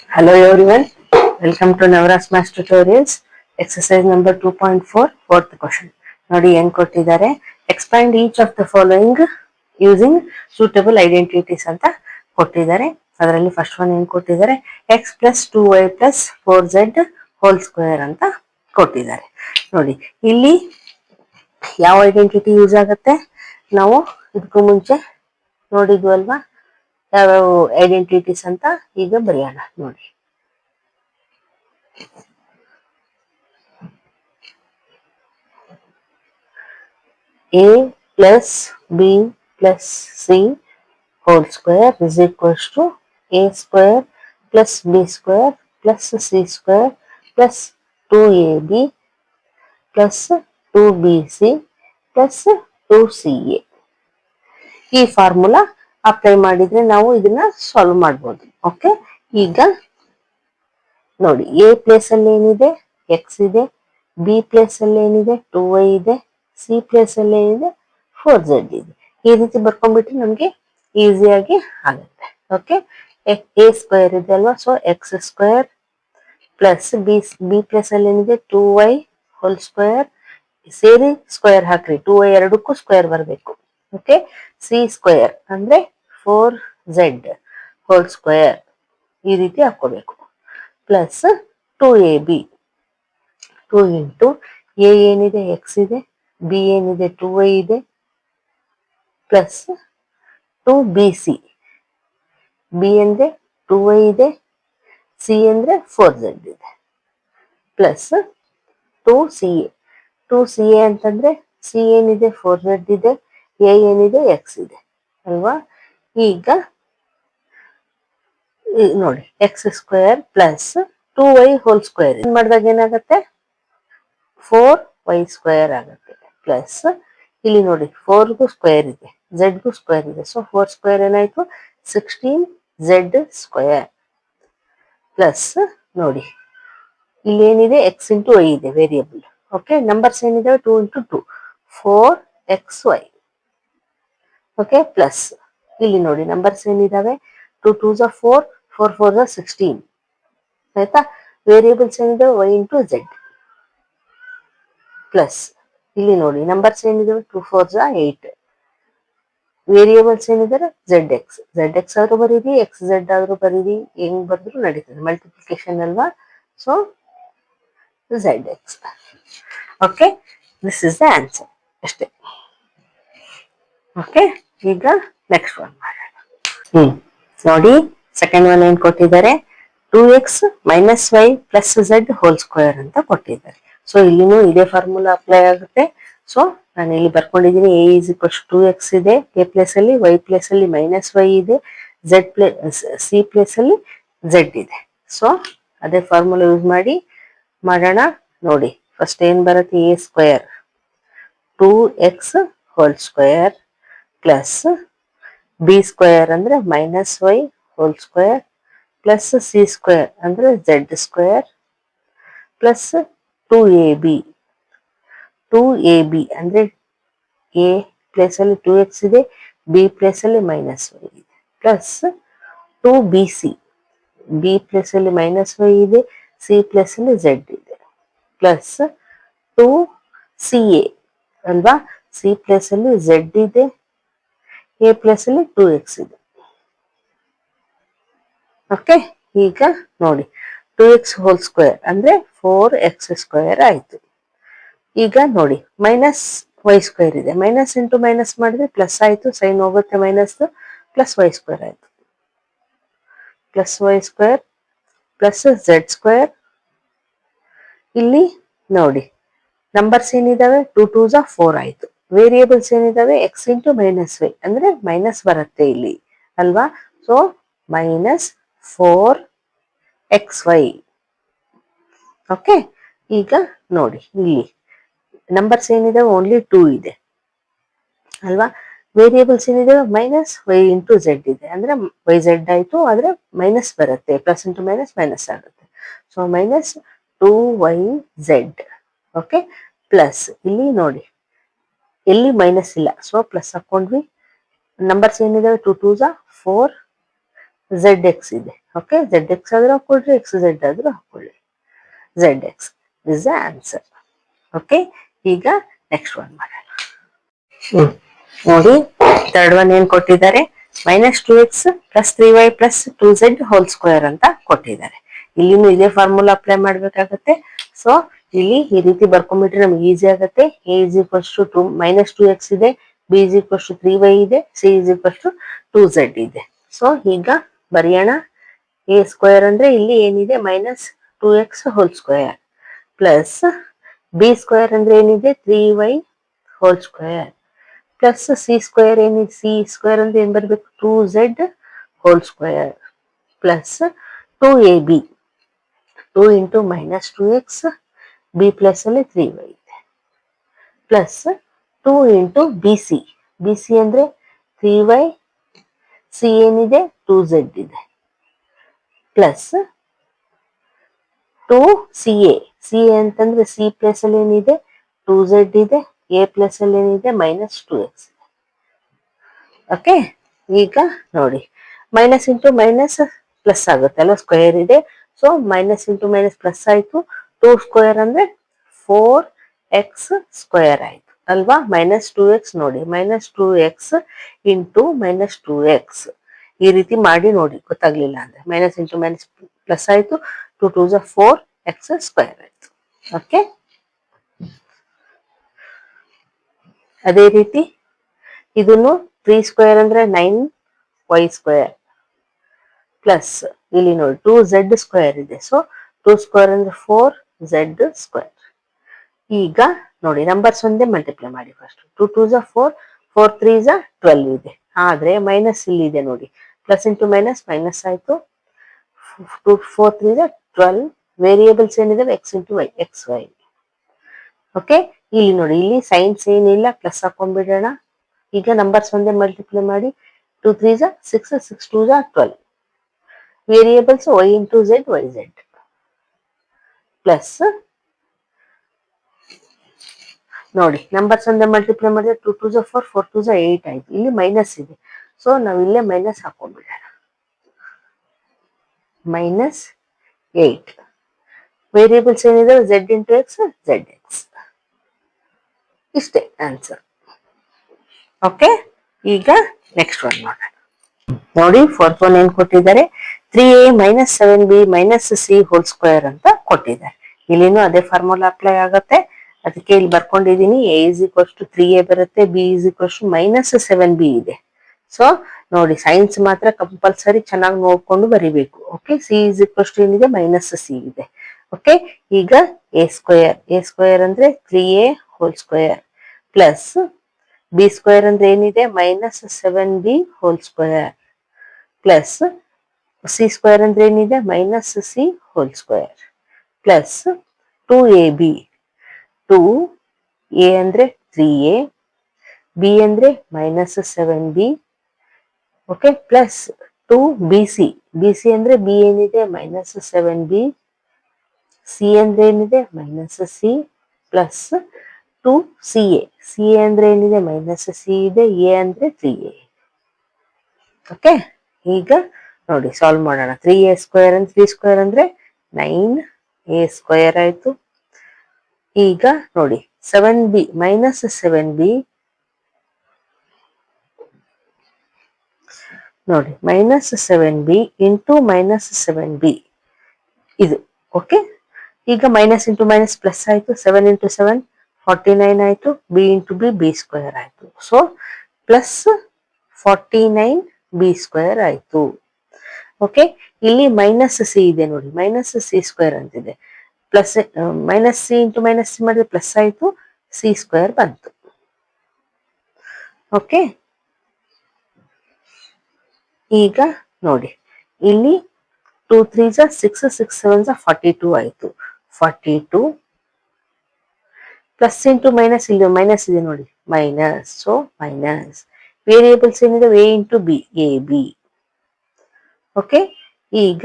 Hello everyone, welcome to Navras Math Tutorials. Exercise number 2.4, fourth question. ನೋಡಿ ಏನು ಕೊಟ್ಟಿದ್ದಾರೆ, expand each of the following using suitable identities ಅಂತ ಕೊಟ್ಟಿದ್ದಾರೆ. ಅದರಲ್ಲಿ first one ಏನು ಕೊಟ್ಟಿದ್ದಾರೆ, X plus 2y plus 4z hole square ಅಂತ ಕೊಟ್ಟಿದ್ದಾರೆ. ನೋಡಿ ಇಲ್ಲಿ ಯಾವ ಐಡೆಂಟಿಟಿ ಯೂಸ್ ಆಗುತ್ತೆ, ನಾವು ಇದಕ್ಕೂ ಮುಂಚೆ ನೋಡಿದ್ವು ಅಲ್ವಾ, ಯಾವ್ಯಾವ ಐಡೆಂಟಿಟೀಸ್ ಅಂತ ಈಗ ಬರೆಯೋಣ. ನೋಡಿ a plus b plus c whole square is equals to a square plus b square plus c square plus 2ab plus 2bc plus 2ca. ಈ ಫಾರ್ಮುಲಾ ಅಪ್ಲೈ ಮಾಡಿದ್ರೆ ನಾವು ಇದನ್ನ ಸಾಲ್ವ್ ಮಾಡ್ಬೋದು. ಓಕೆ, ಈಗ ನೋಡಿ ಎ ಪ್ಲೇಸ್ ಅಲ್ಲಿ ಏನಿದೆ, ಎಕ್ಸ್ ಇದೆ. ಬಿ ಪ್ಲೇಸ್ ಅಲ್ಲಿ ಏನಿದೆ, 2y ಇದೆ. ಸಿ ಪ್ಲೇಸ್ ಅಲ್ಲಿ ಏನಿದೆ, 4z ಇದೆ. ಈ ರೀತಿ ಬರ್ಕೊಂಡ್ಬಿಟ್ರೆ ನಮ್ಗೆ ಈಸಿಯಾಗಿ ಆಗುತ್ತೆ. ಓಕೆ, ಎ ಸ್ಕ್ವೇರ್ ಇದೆ ಅಲ್ವಾ, so X square plus B place ಅಲ್ಲಿ ಏನಿದೆ 2y ಹೋಲ್ ಸ್ಕ್ವೇರ್, ಸೇರಿ ಸ್ಕ್ವೇರ್ ಹಾಕ್ರಿ, 2y ಎರಡಕ್ಕೂ ಸ್ಕ್ವೇರ್ ಬರಬೇಕು. ಓಕೆ, ಸಿ ಸ್ಕ್ವೇರ್ ಅಂದ್ರೆ 4z ಹೋಲ್ ಸ್ಕ್ವೇರ್ ಈ ರೀತಿ ಹಾಕೋಬೇಕು. ಪ್ಲಸ್ 2ab, 2 ಇಂಟು ಎ ಏನಿದೆ ಎಕ್ಸ್ ಇದೆ, ಬಿ ಏನಿದೆ 2y ಇದೆ, ಪ್ಲಸ್ 2bc, ಬಿ ಅಂದ್ರೆ 2y ಇದೆ, ಸಿ ಅಂದ್ರೆ 4z ಇದೆ, ಪ್ಲಸ್ 2ca. 2ca ಅಂತಂದ್ರೆ ಸಿ ಏನಿದೆ 4z ಇದೆ, ಎ ಏನಿದೆ ಎಕ್ಸ್ ಇದೆ ಅಲ್ವಾ. ಈಗ ನೋಡಿ X square plus 2y whole square ಮಾಡಿದಾಗ ಏನಾಗುತ್ತೆ, 4y ಸ್ಕ್ವೇರ್ ಆಗುತ್ತೆ. ಪ್ಲಸ್ ಇಲ್ಲಿ ನೋಡಿ 4ಗೂ ಸ್ಕ್ವೇರ್ ಇದೆ, ಝೆಡ್ಗೂ ಸ್ಕ್ವೇರ್ ಇದೆ, ಸೊ 4 ಸ್ಕ್ವೇರ್ ಏನಾಯ್ತು 16z ಸ್ಕ್ವೇರ್. ಪ್ಲಸ್ ನೋಡಿ ಇಲ್ಲಿ ಏನಿದೆ ಎಕ್ಸ್ ಇಂಟು ವೈ ಇದೆ ವೇರಿಯಬಲ್. ಓಕೆ, ನಂಬರ್ಸ್ ಏನಿದಾವೆ 2 ಇಂಟು 2 4xy. ಓಕೆ, ಪ್ಲಸ್ ಇಲ್ಲಿ ನೋಡಿ ನಂಬರ್ಸ್ ಏನಿದಾವೆ 2 2s 4, 4 4s 16. ಆಯ್ತಾ, ವೇರಿಯಬಲ್ಸ್ ಏನಿದಾವೆ y ಇಂಟು ಝೆಡ್. ಪ್ಲಸ್ ಇಲ್ಲಿ ನೋಡಿ ನಂಬರ್ಸ್ ಏನಿದಾವೆ 2 4s 8, ವೇರಿಯಬಲ್ಸ್ ಏನಿದ್ದಾರೆ ಝೆಡ್ ಎಕ್ಸ್ ಆದ್ರೂ ಬರೀರಿ, ಎಕ್ಸ್ ಝೆಡ್ ಆದ್ರೂ ಬರೀರಿ, ಹೆಂಗ್ ಬರೆದ್ರು ನಡೀತದೆ, ಮಲ್ಟಿಪ್ಲಿಕೇಶನ್ ಅಲ್ವಾ. So Z X. Okay, this is the answer ಅಷ್ಟೇ. ಓಕೆ, ಈಗ ನೆಕ್ಸ್ಟ್ ಒನ್ ಮಾಡೋಣ. ನೋಡಿ ಸೆಕೆಂಡ್ ಒನ್ ಏನ್ ಕೊಟ್ಟಿದ್ದಾರೆ, 2x minus Y plus Z whole square ಅಂತ ಕೊಟ್ಟಿದ್ದಾರೆ. ಸೊ ಇಲ್ಲಿನೂ ಇದೇ ಫಾರ್ಮುಲಾ ಅಪ್ಲೈ ಆಗುತ್ತೆ. ಸೊ ನಾನು ಇಲ್ಲಿ ಬರ್ಕೊಂಡಿದ್ದೀನಿ, ಎ ಇಸ್ ಈಕ್ವಲ್ಸ್ 2x ಇದೆ, ಎ ಪ್ಲೇಸ್ ಅಲ್ಲಿ ವೈ ಪ್ಲೇಸ್ ಅಲ್ಲಿ ಮೈನಸ್ ವೈ ಇದೆ, ಝೆಡ್ ಸಿ ಪ್ಲೇಸ್ ಅಲ್ಲಿ ಝೆಡ್ ಇದೆ. ಸೊ ಅದೇ ಫಾರ್ಮುಲಾ ಯೂಸ್ ಮಾಡಿ ಮಾಡೋಣ. ನೋಡಿ ಫಸ್ಟ್ ಏನ್ ಬರುತ್ತೆ, a square 2x whole square plus b square ಅಂದ್ರೆ minus y whole square plus c square ಅಂದ್ರೆ z square plus 2ab. 2ab ಅಂದ್ರೆ ಎ ಪ್ಲೇಸ್ ಅಲ್ಲಿ 2x ಇದೆ, ಬಿ ಪ್ಲೇಸ್ ಅಲ್ಲಿ ಮೈನಸ್ ವೈ ಇದೆ, ಪ್ಲಸ್ 2bc, ಬಿ ಪ್ಲೇಸ್ ಅಲ್ಲಿ minus y ಇದೆ, C place ಅಲ್ಲಿ ಝೆಡ್ ಇದೆ, ಪ್ಲಸ್ 2ca ಅಲ್ವಾ, ಸಿ ಪ್ಲೇಸ್ ಅಲ್ಲಿ ಝೆಡ್ ಇದೆ, ಎ ಪ್ಲೇಸ್ ಅಲ್ಲಿ 2x ಇದೆ. ಓಕೆ, ಈಗ ನೋಡಿ 2x ಹೋಲ್ ಸ್ಕ್ವೇರ್ ಅಂದ್ರೆ 4x ಸ್ಕ್ವೇರ್ ಆಯ್ತು. ಈಗ ನೋಡಿ ಮೈನಸ್ ವೈ ಸ್ಕ್ವೇರ್ ಇದೆ, ಮೈನಸ್ ಇಂಟು ಮೈನಸ್ ಮಾಡಿದ್ರೆ ಪ್ಲಸ್ ಆಯ್ತು, ಸೈನ್ ಹೋಗುತ್ತೆ ಮೈನಸ್, ಪ್ಲಸ್ ವೈ ಸ್ಕ್ವೇರ್ ಆಯ್ತು, plus y square plus z square. ಇಲ್ಲಿ ನೋಡಿ ನಂಬರ್ಸ್ ಏನಿದಾವೆ 2 2s 4 ಆಯ್ತು, ವೇರಿಯಬಲ್ಸ್ ಏನಿದಾವೆ ಎಕ್ಸ್ ಇಂಟು ಮೈನಸ್ ವೈ ಅಂದ್ರೆ ಮೈನಸ್ ಬರುತ್ತೆ ಇಲ್ಲಿ ಅಲ್ವಾ. So minus 4xy. ಓಕೆ, ಈಗ ನೋಡಿ ಇಲ್ಲಿ ನಂಬರ್ಸ್ ಏನಿದಾವೆ ಓನ್ಲಿ 2 ಇದೆ ಅಲ್ವಾ, ವೇರಿಯಬಲ್ಸ್ ಏನಿದಾವೆ ಮೈನಸ್ ವೈ ಇಂಟು ಝೆಡ್ ಇದೆ, ಅಂದ್ರೆ ವೈ ಝೆಡ್ ಆಯ್ತು, ಆದ್ರೆ ಮೈನಸ್ ಬರುತ್ತೆ, ಪ್ಲಸ್ ಇಂಟು ಮೈನಸ್ ಮೈನಸ್ ಆಗುತ್ತೆ. So minus 2yz. Okay, plus ಇಲ್ಲಿ ನೋಡಿ ಎಲ್ಲಿ ಮೈನಸ್ ಇಲ್ಲ, ಸೊ ಪ್ಲಸ್ ಹಾಕೊಂಡ್ವಿ. ನಂಬರ್ಸ್ ಏನಿದಾವೆ 2 2s 4, ಝೆಡ್ ಎಕ್ಸ್ ಇದೆ. ಓಕೆ, ಝೆಡ್ ಎಕ್ಸ್ ಆದ್ರೂ ಹಾಕೊಳ್ರಿ, ಎಕ್ಸ್ ಝೆಡ್ ಆದ್ರೂ ಹಾಕೊಳ್ಳಿ. Z x is the answer. Okay, ಈಗ ನೆಕ್ಸ್ಟ್ ಒನ್ ಮಾಡೋಣ. ನೋಡಿ, ಥರ್ಡ್ ಒನ್ ಏನ್ ಕೊಟ್ಟಿದ್ದಾರೆ, -2x + 3y + 2z hole square ಅಂತ ಕೊಟ್ಟಿದ್ದಾರೆ. ಇಲ್ಲಿನೂ ಇದೇ ಫಾರ್ಮುಲಾ ಅಪ್ಲೈ ಮಾಡ್ಬೇಕಾಗತ್ತೆ. ಸೊ ಇಲ್ಲಿ ಈ ರೀತಿ ಬರ್ಕೊಂಡ್ಬಿಟ್ರೆ ನಮ್ಗೆ ಈಸಿ ಆಗುತ್ತೆ. a = -2x ಇದೆ, b = 3y ಇದೆ, c = 2z ಇದೆ. ಸೊ ಈಗ ಬರೆಯೋಣ. a ಸ್ಕ್ವೇರ್ ಅಂದ್ರೆ ಇಲ್ಲಿ ಏನಿದೆ, -2x whole square plus b square ಅಂದ್ರೆ ಏನಿದೆ, 3y hole square plus c square ಏನಿದೆ, ಸಿ ಸ್ಕ್ವೇರ್ ಅಂದ್ರೆ ಏನ್ ಬರ್ಬೇಕು, 2z hole square plus 2ab, 2 into -2x, B plus ಅಲ್ಲಿ 3y ಇದೆ ಪ್ಲಸ್ 2 ಇಂಟು ಬಿ ಸಿ ಅಂದ್ರೆ 3y, ಸಿ ಏನಿದೆ 2z ಇದೆ ಪ್ಲಸ್ 2ca, ಸಿ ಅಂತಂದ್ರೆ ಸಿ ಪ್ಲಸ್ ಅಲ್ಲಿ ಏನಿದೆ 2z ಇದೆ, ಎ ಪ್ಲಸ್ ಅಲ್ಲಿ ಏನಿದೆ -2x. ಓಕೆ, ಈಗ ನೋಡಿ, ಮೈನಸ್ ಇಂಟು ಮೈನಸ್ ಪ್ಲಸ್ ಆಗುತ್ತೆ ಅಲ್ವಾ, ಸ್ಕ್ವೇರ್ ಇದೆ. So minus into minus plus ಆಯ್ತು, 2 ಸ್ಕ್ವೇರ್ ಅಂದ್ರೆ 4x ಸ್ಕ್ವೇರ್ ಆಯ್ತು ಅಲ್ವಾ, -2x ನೋಡಿ, -2x ಇಂಟು -2x ಈ ರೀತಿ ಮಾಡಿ ನೋಡಿ, ಗೊತ್ತಾಗ್ಲಿಲ್ಲ ಅಂದ್ರೆ ಮೈನಸ್ ಇಂಟು ಮೈನಸ್ ಪ್ಲಸ್ ಆಯ್ತು, 2 2 = 4x ಸ್ಕ್ವೇರ್ ಆಯ್ತು. ಓಕೆ, ಅದೇ ರೀತಿ ಇದನ್ನು 3 ಸ್ಕ್ವೇರ್ ಅಂದ್ರೆ 9y ಸ್ಕ್ವೇರ್ ಪ್ಲಸ್ ಇಲ್ಲಿ ನೋಡಿ 2z ಸ್ಕ್ವೇರ್ ಇದೆ. ಸೊ 2 ಸ್ಕ್ವೇರ್ ಅಂದ್ರೆ 4z ಸ್ಕ್ವೇರ್. ಈಗ ನೋಡಿ, ನಂಬರ್ಸ್ ಒಂದೇ ಮಲ್ಟಿಪ್ಲೈ ಮಾಡಿ ಫಸ್ಟ್. 2 2 = 4, 4 3 = 12 ಇದೆ. ಆದ್ರೆ ಮೈನಸ್ ಇಲ್ಲಿ ಇದೆ ನೋಡಿ, ಪ್ಲಸ್ ಇಂಟು ಮೈನಸ್ ಮೈನಸ್ ಆಯ್ತು, 4 3 = 12. ವೇರಿಯೇಬಲ್ಸ್ ಏನಿದಾವೆ, x into y, x y. Okay, ಇಲ್ಲಿ ನೋಡಿ, ಇಲ್ಲಿ ಸೈನ್ಸ್ ಏನಿಲ್ಲ, ಪ್ಲಸ್ ಹಾಕೊಂಡ್ಬಿಡೋಣ. ಈಗ ನಂಬರ್ಸ್ ಒಂದೇ ಮಲ್ಟಿಪ್ಲೈ ಮಾಡಿ, 2 3 = 6, 6 2 = 12. Variables y into z, Y Z plus ನೋಡಿ, ನಂಬರ್ಸ್ ಒಂದೇ ಮಲ್ಟಿಪ್ಲೈ ಮಾಡಿದ್ರೆ 2 2 = 4, 4 2 = 8 ಆಯ್ತು. ಇಲ್ಲಿ ಮೈನಸ್ ಇದೆ, ಸೊ ನಾವು ಇಲ್ಲೇ ಮೈನಸ್ ಹಾಕೊಂಡ್ಬಿಡೋಣ, -8. ವೇರಿಯೇಬಲ್ಸ್ ಏನಿದೆ, z into X, Z X. ಇಷ್ಟೇ ಆನ್ಸರ್. ಓಕೆ, ಈಗ ನೆಕ್ಸ್ಟ್ ಒನ್ ನೋಡೋಣ. ನೋಡಿ, ಫೋರ್ತ್ ಒನ್ ಏನ್ ಕೊಟ್ಟಿದ್ದಾರೆ, 3a - 7b - c hole square ಅಂತ ಕೊಟ್ಟಿದ್ದಾರೆ. ಇಲ್ಲಿನೂ ಅದೇ ಫಾರ್ಮುಲಾ ಅಪ್ಲೈ ಆಗುತ್ತೆ. ಅದಕ್ಕೆ ಇಲ್ಲಿ ಬರ್ಕೊಂಡಿದೀನಿ, a = 3a ಬರುತ್ತೆ, b = -7b ಇದೆ. ಸೊ ನೋಡಿ, ಸೈನ್ಸ್ ಮಾತ್ರ ಕಂಪಲ್ಸರಿ ಚೆನ್ನಾಗಿ ನೋಡ್ಕೊಂಡು ಬರಿಬೇಕು. ಓಕೆ, c ಏನಿದೆ -c ಇದೆ. ಓಕೆ, ಈಗ a ಸ್ಕ್ವೇರ್ ಅಂದ್ರೆ 3a hole square plus b square ಅಂದ್ರೆ ಏನಿದೆ, -7b hole square plus c square ಅಂದ್ರೆ ಏನಿದೆ, -c hole square plus 2ab, 2a ಅಂದ್ರೆ 3a, b ಅಂದ್ರೆ -7b. Okay, plus 2bc, bc ಅಂದ್ರೆ b ಏನಿದೆ -7b, ಸಿ ಅಂದ್ರೆ ಏನಿದೆ -c ಪ್ಲಸ್ 2ca, ca ಅಂದ್ರೆ ಏನಿದೆ -c ಇದೆ, a ಅಂದ್ರೆ 3a. ಓಕೆ, ಈಗ ನೋಡಿ ಸಾಲ್ವ್ ಮಾಡೋಣ. 3a ಸ್ಕ್ವೇರ್ ಅಂದ್ರೆ 3 ಸ್ಕ್ವೇರ್ ಅಂದ್ರೆ 9a ಸ್ಕ್ವೇರ್ ಆಯ್ತು. ಈಗ ನೋಡಿ, 7b -7b ನೋಡಿ, -7b ಇಂಟು -7b ಇದು. ಓಕೆ, ಈಗ ಮೈನಸ್ ಇಂಟು ಮೈನಸ್ ಪ್ಲಸ್ ಆಯ್ತು, 7 ಇಂಟು 7 49 ಆಯ್ತು, b ಇಂಟು b ಸ್ಕ್ವೇರ್ ಆಯ್ತು. ಸೊ ಪ್ಲಸ್ 49b ಸ್ಕ್ವೇರ್ ಆಯ್ತು. ಓಕೆ, ಇಲ್ಲಿ -c ಇದೆ ನೋಡಿ, -c ಸ್ಕ್ವೇರ್ ಅಂತಿದೆ, ಪ್ಲಸ್ -c ಇಂಟು -c ಮಾಡಿದ್ರೆ ಪ್ಲಸ್ ಆಯ್ತು, c ಸ್ಕ್ವೇರ್ ಬಂತು. ಓಕೆ, ಈಗ ನೋಡಿ, ಇಲ್ಲಿ 2 3 = 6, 6 7 = 42 ಆಯ್ತು. 42 ಪ್ಲಸ್ ಇಂಟು ಮೈನಸ್, ಇಲ್ಲಿ ಮೈನಸ್ ಇದೆ ನೋಡಿ, ಮೈನಸ್. ಸೊ ಮೈನಸ್ ವೇರಿಯೇಬಲ್ಸ್ ಏನಿದೆ, a into b, ab. Okay, ಈಗ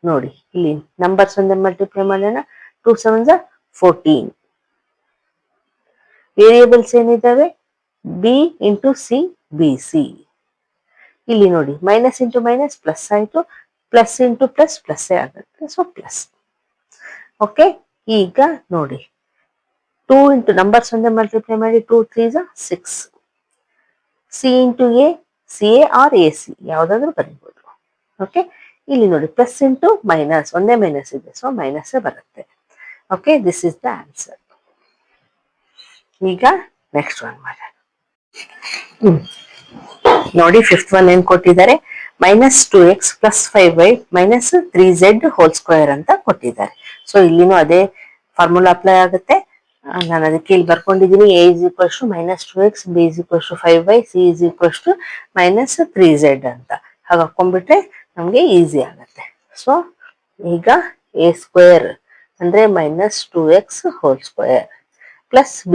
ನೋಡಿ, ಇಲ್ಲಿ ನಂಬರ್ಸ್ ಒಂದೇ ಮಲ್ಟಿಪ್ಲೈ ಮಾಡೋಣ, 2 7 = 14. ವೇರಿಯೇಬಲ್ಸ್ ಏನಿದ್ದಾವೆ, b ಇಂಟು c, bc ಇಲ್ಲಿ ನೋಡಿ ಮೈನಸ್ ಇಂಟು ಮೈನಸ್ ಪ್ಲಸ್ ಆಯಿತು, ಪ್ಲಸ್ ಇಂಟು ಪ್ಲಸ್ ಪ್ಲಸ್ಸೇ ಆಗುತ್ತೆ, ಸೊ ಪ್ಲಸ್. ಓಕೆ, ಈಗ ನೋಡಿ 2 ಇಂಟು ನಂಬರ್ಸ್ ಒಂದೇ ಮಲ್ಟಿಪ್ಲೈ ಮಾಡಿ 2 3 6. C into A, C A or A C ಯಾವುದಾದ್ರೂ ಬರೀಬೋದು. ಓಕೆ, ಇಲ್ಲಿ ನೋಡಿ ಪ್ಲಸ್ ಇಂಟು ಮೈನಸ್ ಒಂದೇ ಮೈನಸ್ ಇದೆ, ಸೊ ಮೈನಸ್ ಬರುತ್ತೆ. Okay, this is the answer. ಈಗ ನೆಕ್ಸ್ಟ್ ಒನ್ ಮಾಡೋಣ. ನೋಡಿ ಫಿಫ್ತ್ ಒನ್ ಏನ್ ಕೊಟ್ಟಿದ್ದಾರೆ, -2x + 5y - 3z hole square ಅಂತ ಕೊಟ್ಟಿದ್ದಾರೆ. ಸೊ ಇಲ್ಲಿನೂ ಅದೇ ಫಾರ್ಮುಲಾ ಅಪ್ಲೈ ಆಗುತ್ತೆ. ನಾನು ಅದಕ್ಕೆ ಇಲ್ಲಿ ಬರ್ಕೊಂಡಿದ್ದೀನಿ, a = -2x, b = 5y, c = -3z ಅಂತ. ಹಾಗೆ ಹಾಕೊಂಡ್ಬಿಟ್ರೆ ನಮ್ಗೆ ಈಸಿ ಆಗುತ್ತೆ. ಸೊ ಈಗ a² ಅಂದ್ರೆ -2x whole square plus b²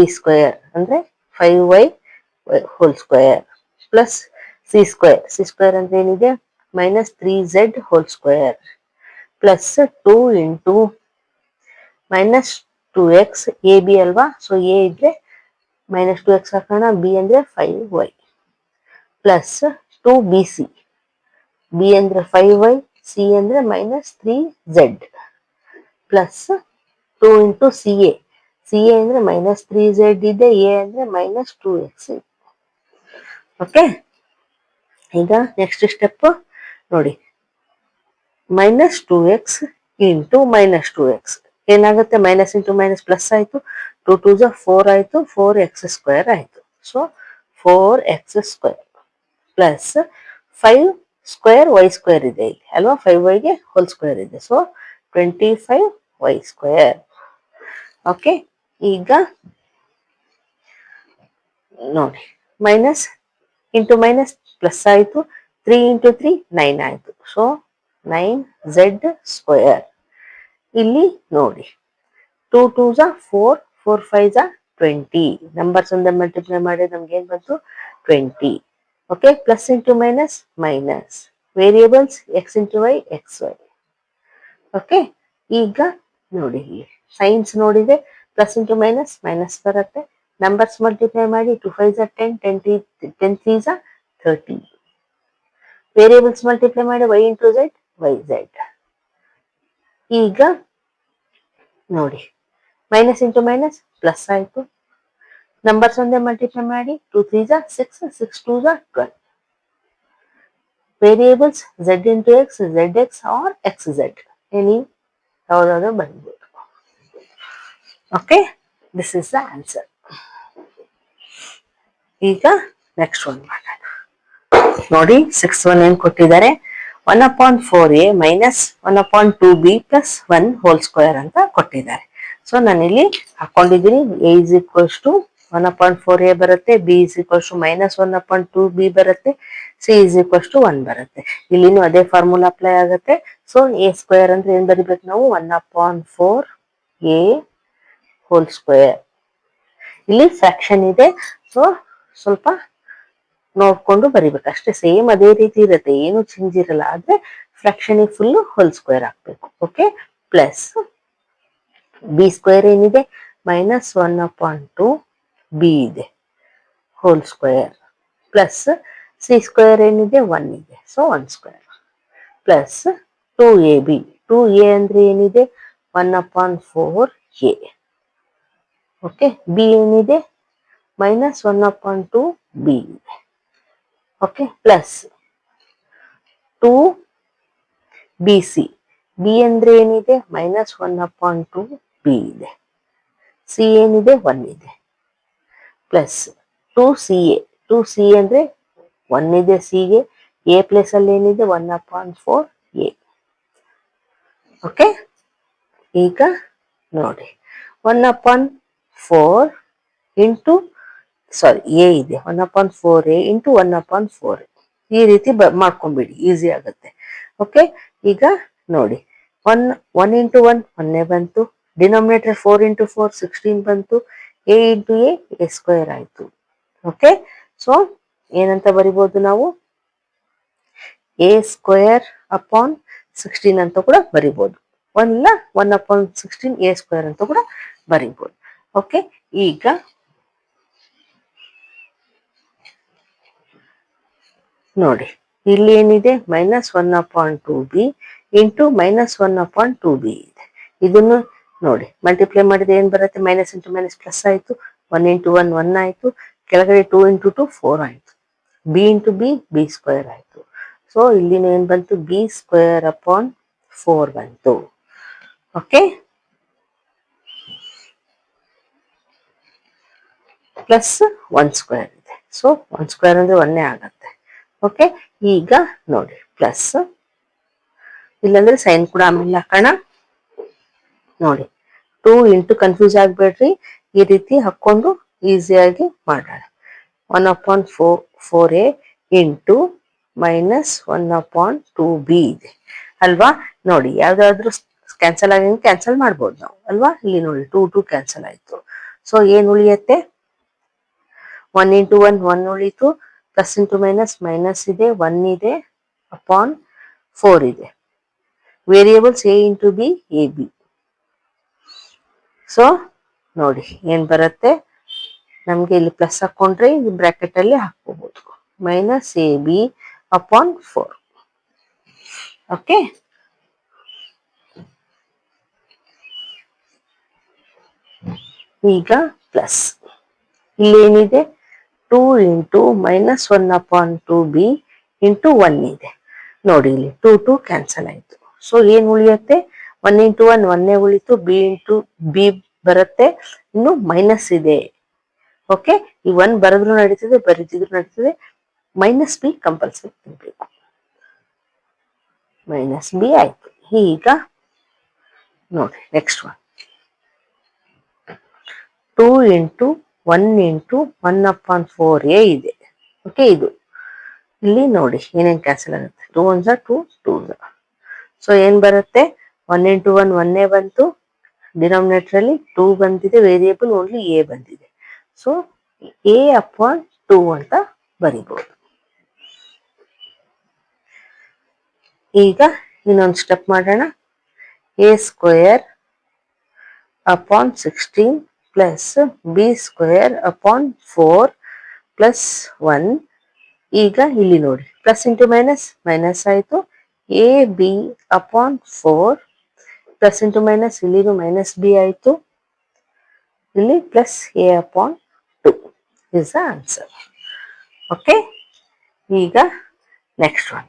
ಅಂದ್ರೆ 5y hole square plus c² ಅಂದ್ರೆ ಏನಿದೆ -3z hole square plus 2 into -2x, A B ಅಲ್ವಾ, ಸೊ ಎ ಇದ್ರೆ -2x ಹಾಕೋಣ, ಬಿ ಅಂದ್ರೆ 5y ಪ್ಲಸ್ 2bc, ಬಿ ಅಂದ್ರೆ 5y, ಸಿ ಅಂದ್ರೆ -3z plus 2 into C A, C A ಅಂದ್ರೆ -3z ಇದೆ, ಎ ಅಂದ್ರೆ -2x ಇದೆ. ಓಕೆ, ಈಗ ನೆಕ್ಸ್ಟ್ ಸ್ಟೆಪ್ ನೋಡಿ, -2x ಇಂಟು -2x ಏನಾಗುತ್ತೆ, ಮೈನಸ್ ಇಂಟು ಮೈನಸ್ ಪ್ಲಸ್ ಆಯ್ತು, 2 2 4 ಆಯ್ತು, 4x² ಆಯ್ತು. ಸೊ 4x² ಪ್ಲಸ್ 5² y² ಇದೆ ಇಲ್ಲಿ ಅಲ್ವಾ, 5y ಗೆ ಹೋಲ್ ಸ್ಕ್ವೇರ್ ಇದೆ, ಸೊ 25y². ಓಕೆ, ಈಗ ನೋಡಿ ಮೈನಸ್ ಇಂಟು ಮೈನಸ್ ಪ್ಲಸ್ ಆಯಿತು, 3 ಇಂಟು 3 9 ಆಯಿತು, ಸೊ 9z². ಇಲ್ಲಿ ನೋಡಿ 2 2 4, 4 5 20, ನಂಬರ್ಸ್ ಒಂದೇ ಮಲ್ಟಿಪ್ಲೈ ಮಾಡಿ ನಮ್ಗೆ ಏನ್ ಬಂತು 20. Okay, plus into minus minus, variables x into y xy. Okay, ಈಗ ನೋಡಿ ಇಲ್ಲಿ ಸೈನ್ಸ್ ನೋಡಿದೆ, ಪ್ಲಸ್ ಇಂಟು ಮೈನಸ್ ಮೈನಸ್ ಬರುತ್ತೆ, ನಂಬರ್ಸ್ ಮಲ್ಟಿಪ್ಲೈ ಮಾಡಿ 2 5 10, 10 3 30, ವೇರಿಯೇಬಲ್ಸ್ ಮಲ್ಟಿಪ್ಲೈ ಮಾಡಿ y ಇಂಟು z yz. ಈಗ ನೋಡಿ ಮೈನಸ್ ಇಂಟು ಮೈನಸ್ ಪ್ಲಸ್ ಆಯಿತು, ನಂಬರ್ಸ್ ಒಂದೇ ಮಲ್ಟಿಪ್ಲೈ ಮಾಡಿ 2 3 6, 6 2 12, variables z into x zx or xz, any ಯಾವುದಾದ್ರೂ ಬರೀಬೋದು. Okay, this is the answer. ಈಗ ನೆಕ್ಸ್ಟ್ ಒನ್ ಮಾಡೋಣ. ನೋಡಿ 6th ಒನ್ ಏನ್ ಕೊಟ್ಟಿದ್ದಾರೆ, 1/4a minus 1/2b plus 1 hole square ಅಂತ ಕೊಟ್ಟಿದ್ದಾರೆ. ಸೊ ನಾನಿಲ್ಲಿ ಹಾಕೊಂಡಿದ್ದೀನಿ, a = 1/4a ಬರುತ್ತೆ, b = -1/2b ಬರುತ್ತೆ, c = 1 ಬರುತ್ತೆ. ಇಲ್ಲಿನೂ ಅದೇ ಫಾರ್ಮುಲಾ ಅಪ್ಲೈ ಆಗುತ್ತೆ. ಸೊ a² ಅಂದ್ರೆ ಏನ್ ಬರಿಬೇಕು ನಾವು, 1/4a ಹೋಲ್ ಸ್ಕ್ವೇರ್. ಇಲ್ಲಿ ಫ್ರಾಕ್ಷನ್ ಇದೆ, ಸೊ ಸ್ವಲ್ಪ ನೋಡ್ಕೊಂಡು ಬರಿಬೇಕು ಅಷ್ಟೇ, ಸೇಮ್ ಅದೇ ರೀತಿ ಇರುತ್ತೆ, ಏನು ಚೇಂಜ್ ಇರಲ್ಲ, ಆದ್ರೆ ಫ್ರಾಕ್ಷನ್ ಫುಲ್ ಹೋಲ್ ಸ್ಕ್ವೇರ್ ಹಾಕ್ಬೇಕು. ಓಕೆ, ಪ್ಲಸ್ b² ಏನಿದೆ -1/2b ಇದೆ ಹೋಲ್ ಸ್ಕ್ವೇರ್ ಪ್ಲಸ್ c² ಏನಿದೆ 1 ಇದೆ, ಸೊ 1² ಪ್ಲಸ್ 2ab, 2a ಅಂದ್ರೆ ಏನಿದೆ 1/4a. ಓಕೆ, b ಏನಿದೆ -1/2b ಇದೆ. ಓಕೆ, ಪ್ಲಸ್ 2bc, b ಅಂದ್ರೆ ಏನಿದೆ -1/2b ಇದೆ, c ಏನಿದೆ 1 ಇದೆ, ಪ್ಲಸ್ 2ca, 2c ಅಂದ್ರೆ 1 ಇದೆ c ಗೆ, a ಪ್ಲೇಸ್ ಅಲ್ಲಿ ಏನಿದೆ 1/4a. ಓಕೆ, ಈಗ ನೋಡಿ 1/4 ಇಂಟು ಎ ಇದೆ, 1/4a ಇಂಟು 1/4, ಈ ರೀತಿ ಮಾಡ್ಕೊಂಡ್ಬಿಡಿ, ಈಸಿ ಆಗುತ್ತೆ. ಓಕೆ, ಈಗ ನೋಡಿ 1 ಇಂಟು 1 1 ಬಂತು, ಡಿನಾಮಿನೇಟರ್ 4 ಇಂಟು 4 16 ಬಂತು, a ಇಂಟು a² ಆಯ್ತು. ಓಕೆ, ಸೊ ಏನಂತ ಬರಿಬೋದು ನಾವು, a²/16 ಅಂತ ಕೂಡ ಬರಿಬೋದು, 1/16 a² ಅಂತ ಕೂಡ ಬರಿಬೋದು. ಓಕೆ, ಈಗ ನೋಡಿ ಇಲ್ಲಿ ಏನಿದೆ -1/2b ಇಂಟು -1/2b ಇದೆ. ಇದನ್ನು ನೋಡಿ ಮಲ್ಟಿಪ್ಲೈ ಮಾಡಿದ್ರೆ ಏನ್ ಬರುತ್ತೆ, ಮೈನಸ್ ಇಂಟು ಮೈನಸ್ ಪ್ಲಸ್ ಆಯ್ತು, 1 ಇಂಟು 1 1 ಆಯ್ತು, ಕೆಳಗಡೆ 2 ಇಂಟು 2 4 ಆಯ್ತು, B into B B square ಆಯ್ತು. ಸೊ ಇಲ್ಲಿನ ಏನ್ ಬಂತು, b²/4 ಬಂತು. ಓಕೆ, ಪ್ಲಸ್ 1² ಇದೆ. ಸೊ 1² ಅಂದ್ರೆ 1 ಆಗತ್ತೆ. ಓಕೆ, ಈಗ ನೋಡಿ ಪ್ಲಸ್, ಇಲ್ಲಾಂದ್ರೆ ಸೈನ್ ಕೂಡ ಆಮೇಲೆ ಹಾಕೋಣ. ನೋಡಿ 2 ಇಂಟು ಕನ್ಫ್ಯೂಸ್ ಆಗ್ಬೇಡ್ರಿ, ಈ ರೀತಿ ಹಾಕೊಂಡು ಈಸಿಯಾಗಿ ಮಾಡೋಣ. 1/4a ಇಂಟು -1/2b ಇದೆ ಅಲ್ವಾ. ನೋಡಿ ಯಾವ್ದಾದ್ರು ಕ್ಯಾನ್ಸಲ್ ಆಗಿ ಕ್ಯಾನ್ಸಲ್ ಮಾಡ್ಬೋದು ನಾವು ಅಲ್ವಾ. ಇಲ್ಲಿ ನೋಡಿ 2 2 ಕ್ಯಾನ್ಸಲ್ ಆಯ್ತು. ಸೊ ಏನ್ ಉಳಿಯತ್ತೆ, 1 ಇಂಟು 1 1 ಉಳಿತು, ಪ್ಲಸ್ ಇಂಟು ಮೈನಸ್ ಮೈನಸ್ ಇದೆ, 1 ಇದೆ ಅಪಾನ್ 4 ಇದೆ. Variables a into B A B. So ನೋಡಿ ಏನ್ ಬರುತ್ತೆ ನಮ್ಗೆ, ಇಲ್ಲಿ ಪ್ಲಸ್ ಹಾಕೊಂಡ್ರೆ ಈ ಬ್ರಾಕೆಟ್ ಅಲ್ಲಿ ಹಾಕೋಬಹುದು, -ab/4. ಓಕೆ, ಈಗ ಪ್ಲಸ್ ಇಲ್ಲಿ ಏನಿದೆ, 2 ಇಂಟು -1/2b ಇಂಟು 1 ಇದೆ. ನೋಡಿ ಇಲ್ಲಿ 2 2 ಕ್ಯಾನ್ಸಲ್ ಆಯ್ತು. ಸೊ ಏನ್ ಉಳಿಯುತ್ತೆ, 1 ಇಂಟು 1 1 ಉಳಿತು, ಬಿ ಇಂಟು ಬಿ ಬರುತ್ತೆ, ಇನ್ನು ಮೈನಸ್ ಇದೆ. ಓಕೆ, ಈ 1 ಬರೆದ್ರು ನಡೀತದೆ, ಬರೀತಿದ್ರು ನಡೀತದೆ, -b ಕಂಪಲ್ಸರಿ ಇರಬೇಕು, -b ಆಯ್ತು. ಈಗ ನೋಡಿ ನೆಕ್ಸ್ಟ್ 2 ಇಂಟು 1 ಇಂಟು 1/4a ಇದೆ. ಓಕೆ, ಇದು ಇಲ್ಲಿ ನೋಡಿ ಏನೇನು ಕ್ಯಾನ್ಸಲ್ ಆಗುತ್ತೆ, 2 1s 2 2s. ಸೊ ಏನ್ ಬರುತ್ತೆ, 1 ಇಂಟು 1 1 ಬಂತು, ಡಿನಾಮಿನೇಟರ್ ಅಲ್ಲಿ 2 ಬಂದಿದೆ, ವೇರಿಯೇಬಲ್ ಓನ್ಲಿ a ಬಂದಿದೆ. ಸೊ a/2 ಅಂತ ಬರಿಬಹುದು. ಈಗ ಇನ್ನೊಂದು ಸ್ಟೆಪ್ ಮಾಡೋಣ. a²/16 plus b²/4 plus 1. ಈಗ ಇಲ್ಲಿ ನೋಡಿ ಪ್ಲಸ್ ಇಂಟು ಮೈನಸ್ ಮೈನಸ್ ಆಯ್ತು, ab/4 ಪ್ಲಸ್ ಇಂಟು ಮೈನಸ್ ಇಲ್ಲಿನೂ -b ಆಯ್ತು, ಇಲ್ಲಿ plus a/2 is the answer. Okay, ಈಗ ನೆಕ್ಸ್ಟ್ ಒನ್